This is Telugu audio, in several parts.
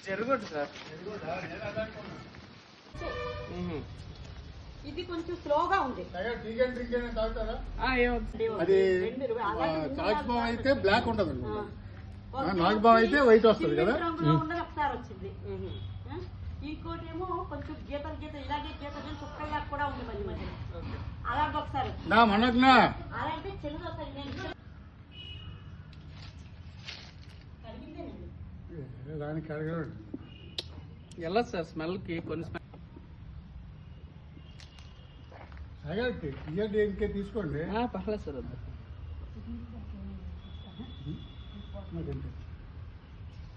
జరగదు సార్. ఇది కొంచెం స్లోగా ఉంది. అది నాగబాం అయితే బ్లాక్ ఉండదు, నాగబాం అయితే వైట్ వస్తుంది కదా. ఒకసారి వచ్చింది. ఇంకోటి ఏమో కొంచెం గీతలు ఇలాగే గీతలు చుక్కల్లా కూడా ఉంది మధ్య మధ్యలో. అలాంటి ఒకసారి అలాంటి చెల్లు దానికి అడగండి ఎలా సార్ స్మెల్ కి కొన్ని దేనికే తీసుకోండి. పర్లేదు సార్.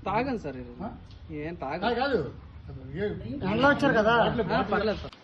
తాగండి సార్, ఏం తాగ కాదు వచ్చారు కదా, పర్లేదు సార్.